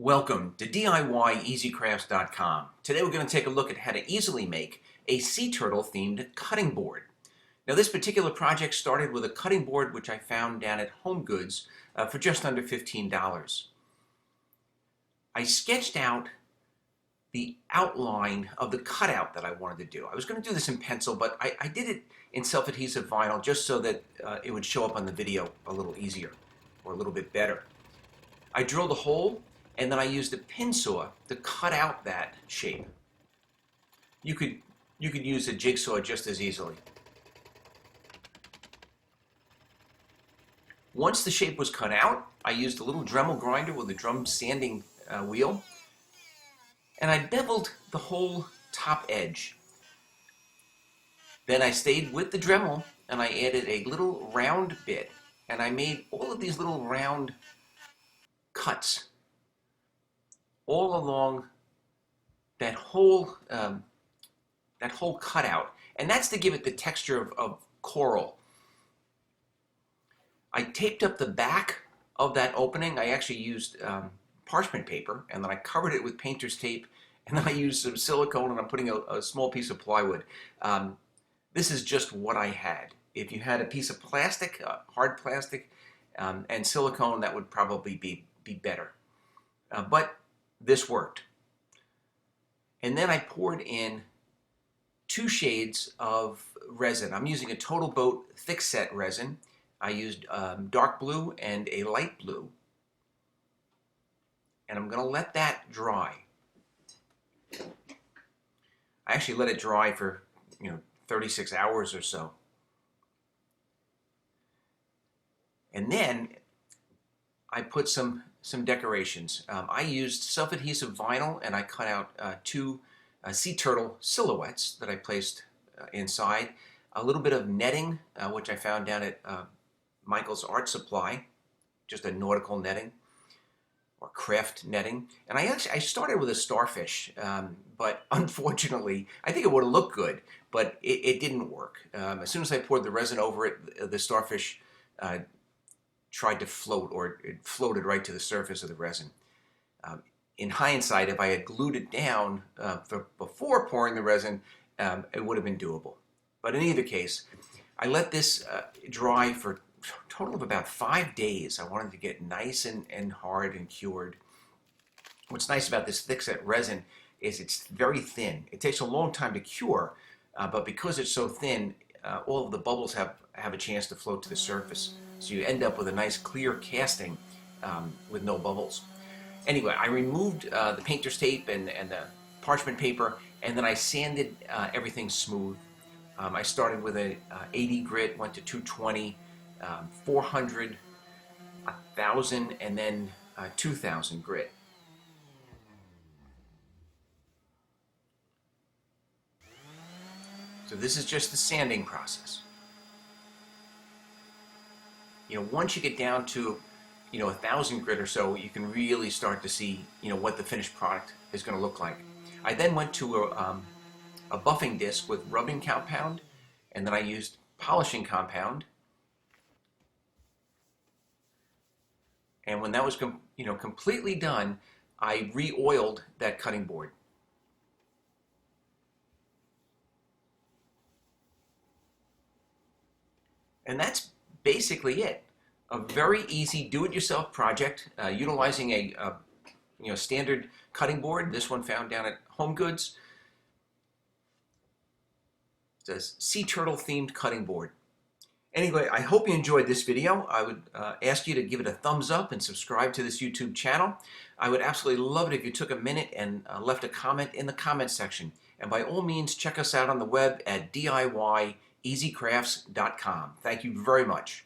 Welcome to DIYeasycrafts.com. Today we're going to take a look at how to easily make a sea turtle themed cutting board. Now this particular project started with a cutting board which I found down at Home Goods for just under $15. I sketched out the outline of the cutout that I wanted to do. I was going to do this in pencil, but I did it in self-adhesive vinyl just so that it would show up on the video a little easier or a little bit better. I drilled a hole and then I used a pin saw to cut out that shape. You could use a jigsaw just as easily. Once the shape was cut out, I used a little Dremel grinder with a drum sanding wheel, and I beveled the whole top edge. Then I stayed with the Dremel and I added a little round bit, and I made all of these little round cuts all along that whole cutout, and that's to give it the texture of coral. I taped up the back of that opening. I actually used parchment paper, and then I covered it with painter's tape, and then I used some silicone, and I'm putting a small piece of plywood. This is just what I had. If you had a piece of plastic, hard plastic, and silicone, that would probably be better. But this worked. And then I poured in 2 shades of resin. I'm using a totalboat thickset resin. I used dark blue and a light blue. And I'm going to let that dry. I actually let it dry for 36 hours or so. And then I put some decorations. I used self-adhesive vinyl, and I cut out 2 sea turtle silhouettes that I placed inside. A little bit of netting, which I found down at Michael's Art Supply, just a nautical netting or craft netting. And I started with a starfish, but unfortunately, I think it would have looked good, but it didn't work. As soon as I poured the resin over it, the starfish tried to float, or it floated right to the surface of the resin. In hindsight, if I had glued it down before pouring the resin, it would have been doable. But in either case, I let this dry for a total of about 5 days. I wanted to get nice and hard and cured. What's nice about this thickset resin is it's very thin. It takes a long time to cure, but because it's so thin, all of the bubbles have a chance to float to the surface. So you end up with a nice clear casting with no bubbles. Anyway, I removed the painter's tape and the parchment paper, and then I sanded everything smooth. I started with a 80 grit, went to 220, 400, 1000, and then 2000 grit. So this is just the sanding process. Once you get down to 1000 grit or so, you can really start to see what the finished product is going to look like. I then went to a buffing disc with rubbing compound, and then I used polishing compound. And when that was completely done, I re-oiled that cutting board. And that's basically it. A very easy do-it-yourself project utilizing a standard cutting board. This one found down at Home Goods. It's a sea turtle themed cutting board. Anyway, I hope you enjoyed this video. I would ask you to give it a thumbs up and subscribe to this YouTube channel. I would absolutely love it if you took a minute and left a comment in the comment section. And by all means, check us out on the web at DIYeasycrafts.com. Thank you very much.